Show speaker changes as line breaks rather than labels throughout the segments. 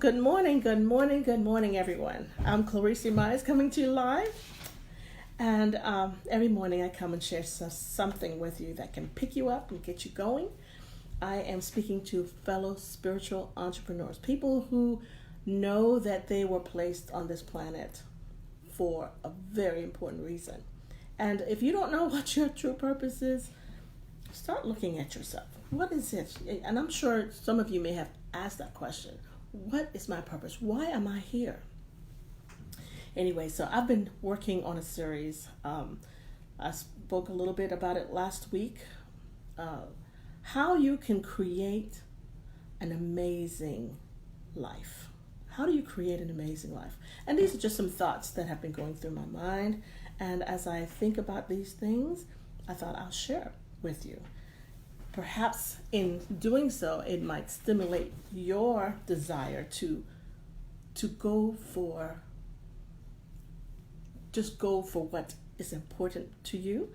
Good morning, good morning, good morning, everyone. I'm Clarice Mize coming to you live. And every morning I come and share something with you that can pick you up and get you going. I am speaking to fellow spiritual entrepreneurs, people who know that they were placed on this planet for a very important reason. And if you don't know what your true purpose is, start looking at yourself. What is it? And I'm sure some of you may have asked that question. What is my purpose? Why am I here? Anyway, so I've been working on a series. I spoke a little bit about it last week. How you can create an amazing life. How do you create an amazing life? And these are just some thoughts that have been going through my mind. And as I think about these things, I thought I'll share with you. Perhaps in doing so, it might stimulate your desire to go for what is important to you.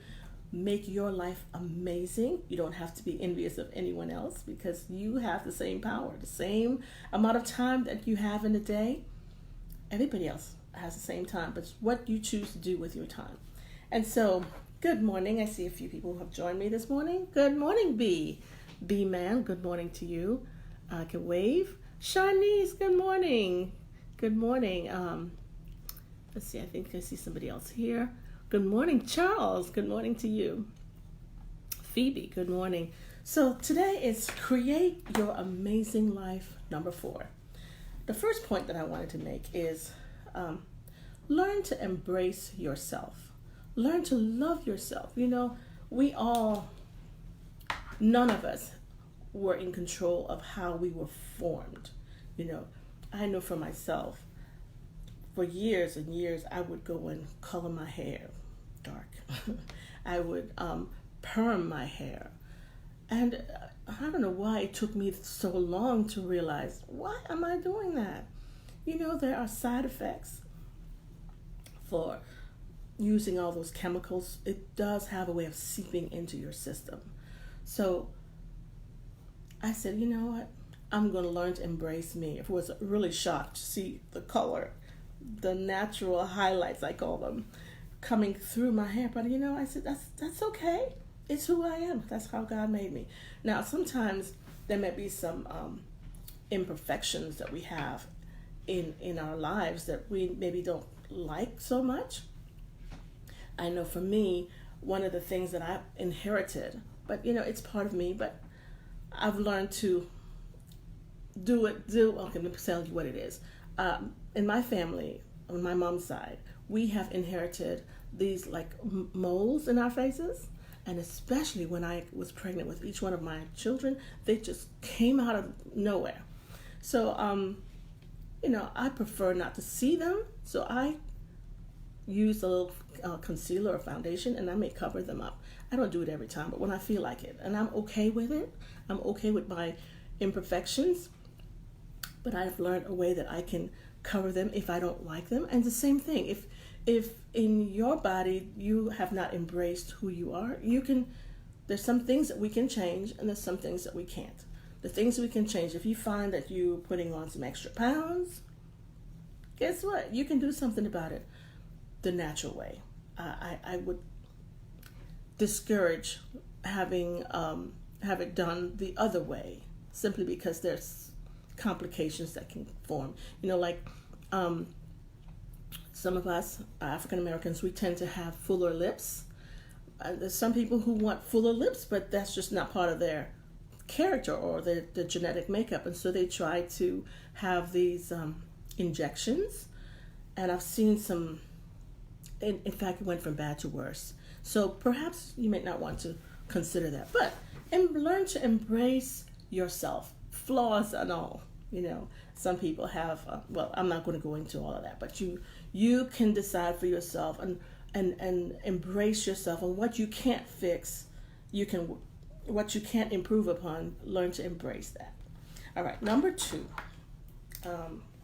Make your life amazing. You don't have to be envious of anyone else because you have the same power, the same amount of time that you have in a day. Everybody else has the same time, but it's what you choose to do with your time. And so, good morning. I see a few people who have joined me this morning. Good morning, B. B-Man, good morning to you. I can wave. Shanice, good morning. Good morning. Let's see, I think I see somebody else here. Good morning, Charles. Good morning to you. Phoebe, good morning. So today is Create Your Amazing Life, number 4. The first point that I wanted to make is learn to embrace yourself. Learn to love yourself. You know, none of us were in control of how we were formed. You know, I know for myself, for years and years, I would go and color my hair dark. I would perm my hair. And I don't know why it took me so long to realize, why am I doing that? You know, there are side effects for using all those chemicals. It does have a way of seeping into your system. So I said, you know what? I'm going to learn to embrace me. I was really shocked to see the color, the natural highlights, I call them, coming through my hair. But you know, I said, that's okay. It's who I am. That's how God made me. Now, sometimes there may be some imperfections that we have in our lives that we maybe don't like so much. I know for me, one of the things that I inherited, but you know, it's part of me, but I've learned to okay, let me tell you what it is. In my family, on my mom's side, we have inherited these like moles in our faces. And especially when I was pregnant with each one of my children, they just came out of nowhere. So, you know, I prefer not to see them. So I use a little concealer or foundation, and I may cover them up. I don't do it every time, but when I feel like it, and I'm okay with it. I'm okay with my imperfections, but I've learned a way that I can cover them if I don't like them. And the same thing, if in your body you have not embraced who you are, there's some things that we can change, and there's some things that we can't. The things we can change, if you find that you're putting on some extra pounds, guess what? You can do something about it the natural way. I would discourage having have it done the other way, simply because there's complications that can form. You know, like some of us African Americans, we tend to have fuller lips. There's some people who want fuller lips, but that's just not part of their character or their genetic makeup, and so they try to have these injections. And I've seen some. In fact, it went from bad to worse. So perhaps you may not want to consider that, but learn to embrace yourself, flaws and all. You know, some people have. Well, I'm not going to go into all of that, but you can decide for yourself and embrace yourself, and what you can't fix, what you can't improve upon, learn to embrace that. All right, number 2.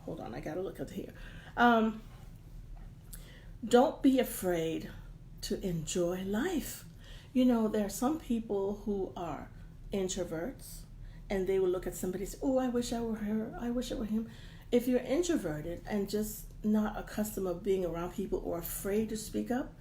Hold on, I got to look up here. Don't be afraid to enjoy life. You know, there are some people who are introverts, and they will look at somebody and say, oh, I wish I were her, I wish I were him. If you're introverted and just not accustomed of being around people or afraid to speak up,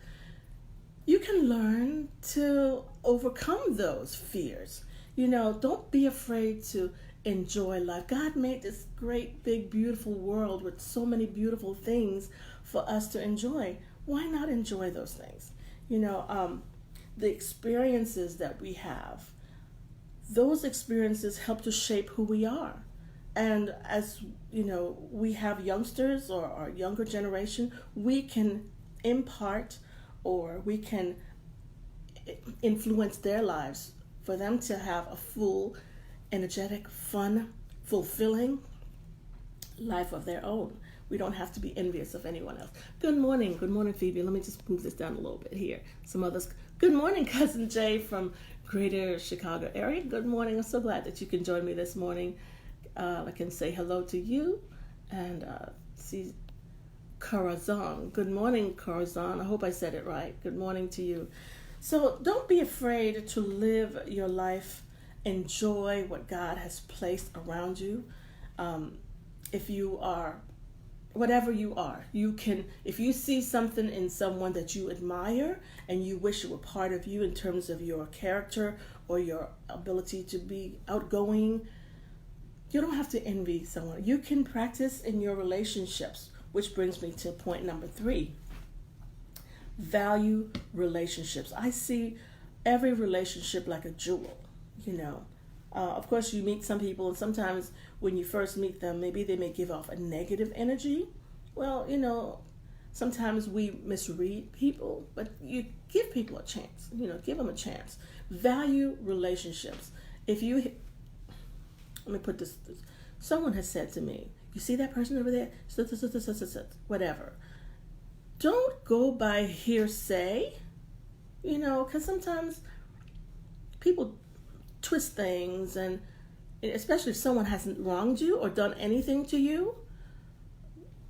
you can learn to overcome those fears. Don't be afraid to enjoy life. God made this great, big, beautiful world with so many beautiful things for us to enjoy. Why not enjoy those things? The experiences that we have, those experiences help to shape who we are. And as we have youngsters or our younger generation, we can impart or we can influence their lives for them to have a full, energetic, fun, fulfilling life of their own. We don't have to be envious of anyone else. Good morning, Phoebe. Let me just move this down a little bit here. Some others. Good morning, Cousin Jay from Greater Chicago area. Good morning. I'm so glad that you can join me this morning. I can say hello to you and see Corazon. Good morning, Corazon. I hope I said it right. Good morning to you. So don't be afraid to live your life. Enjoy what God has placed around you. If you are, whatever you are, you can, if you see something in someone that you admire and you wish it were part of you in terms of your character or your ability to be outgoing, you don't have to envy someone. You can practice in your relationships, which brings me to point number 3. Value relationships. I see every relationship like a jewel, Of course, you meet some people, and sometimes when you first meet them, maybe they may give off a negative energy. Well, sometimes we misread people, but you give people a chance. Give them a chance. Value relationships. Let me put this. Someone has said to me, "You see that person over there? Whatever. Don't go by hearsay, because sometimes people twist things, and especially if someone hasn't wronged you or done anything to you,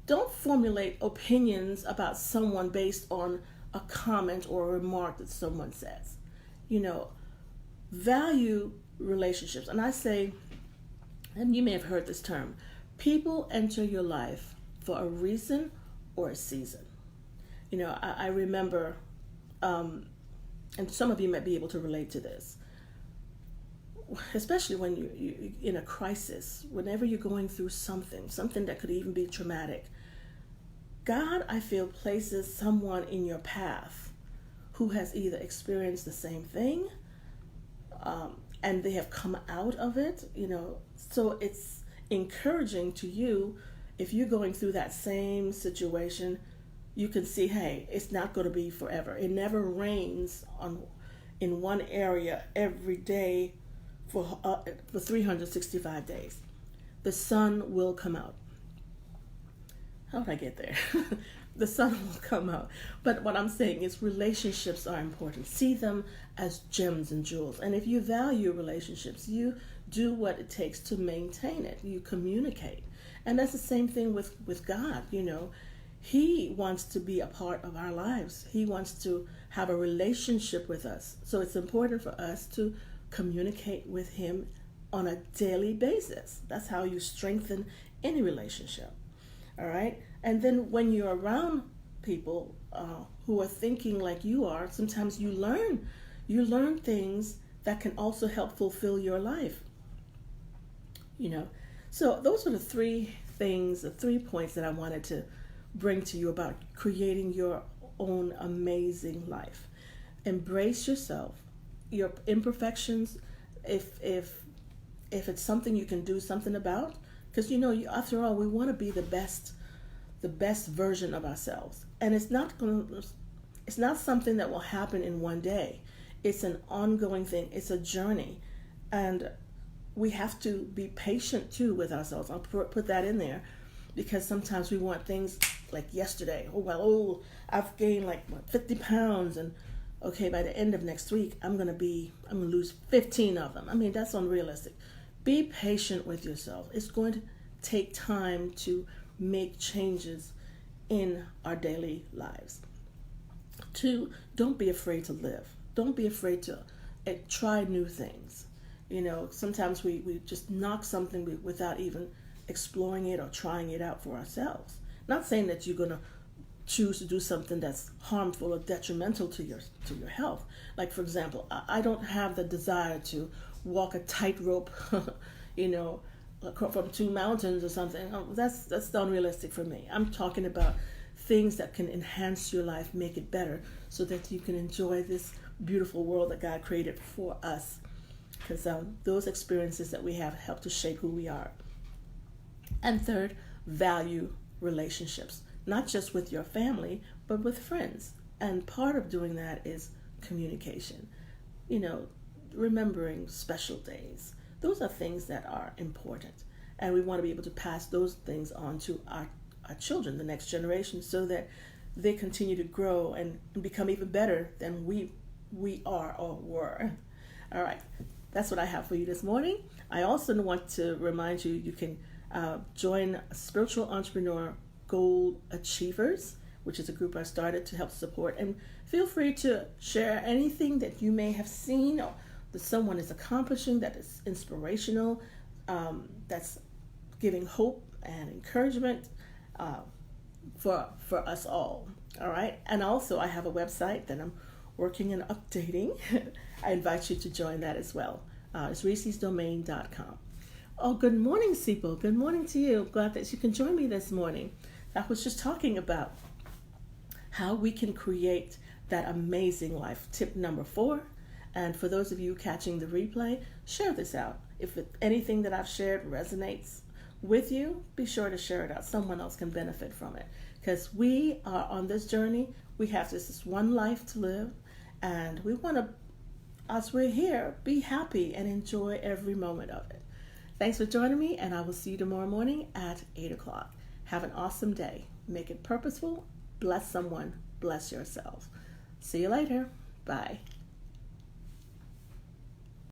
don't formulate opinions about someone based on a comment or a remark that someone says. Value relationships. And I say, and you may have heard this term, people enter your life for a reason or a season. I remember, and some of you might be able to relate to this, especially when you're in a crisis, whenever you're going through something that could even be traumatic. God, I feel, places someone in your path who has either experienced the same thing, and they have come out of it, so it's encouraging to you. If you're going through that same situation, you can see, hey, it's not going to be forever. It never rains in one area every day for 365 days. The sun will come out. How did I get there? The sun will come out. But what I'm saying is relationships are important. See them as gems and jewels. And if you value relationships, you do what it takes to maintain it. You communicate. And that's the same thing with God, He wants to be a part of our lives. He wants to have a relationship with us. So it's important for us to communicate with Him on a daily basis. That's how you strengthen any relationship. All right? And then when you're around people who are thinking like you are, sometimes you learn things that can also help fulfill your life. So those are the 3 things, the 3 points that I wanted to bring to you about creating your own amazing life. Embrace yourself, your imperfections. If it's something you can do something about, because after all, we want to be the best version of ourselves, and it's not something that will happen in one day. It's an ongoing thing. It's a journey, and we have to be patient too with ourselves. I'll put that in there, because sometimes we want things like yesterday. I've gained 50 pounds, and okay, by the end of next week, I'm gonna lose 15 of them. I mean, that's unrealistic. Be patient with yourself. It's going to take time to make changes in our daily lives. 2, don't be afraid to live. Don't be afraid to try new things. Sometimes we just knock something without even exploring it or trying it out for ourselves. Not saying that you're going to choose to do something that's harmful or detrimental to your health. Like, for example, I don't have the desire to walk a tightrope, you know, from two mountains or something. That's unrealistic for me. I'm talking about things that can enhance your life, make it better, so that you can enjoy this beautiful world that God created for us. Because those experiences that we have help to shape who we are. And third, value relationships, not just with your family, but with friends. And part of doing that is communication. You know, remembering special days. Those are things that are important. And we want to be able to pass those things on to our children, the next generation, so that they continue to grow and become even better than we are or were. All right, that's what I have for you this morning. I also want to remind you, you can join Spiritual Entrepreneur Goal Achievers, which is a group I started to help support. And feel free to share anything that you may have seen or that someone is accomplishing that is inspirational, that's giving hope and encouragement for us all. All right. And also, I have a website that I'm working and updating. I invite you to join that as well. It's reesesdomain.com. Oh, good morning, Sipo. Good morning to you. Glad that you can join me this morning. I was just talking about how we can create that amazing life. Tip number 4. And for those of you catching the replay, share this out. If anything that I've shared resonates with you, be sure to share it out. Someone else can benefit from it. Because we are on this journey. We have this one life to live. And we want to, as we're here, be happy and enjoy every moment of it. Thanks for joining me, and I will see you tomorrow morning at 8 o'clock. Have an awesome day. Make it purposeful. Bless someone. Bless yourself. See you later. Bye.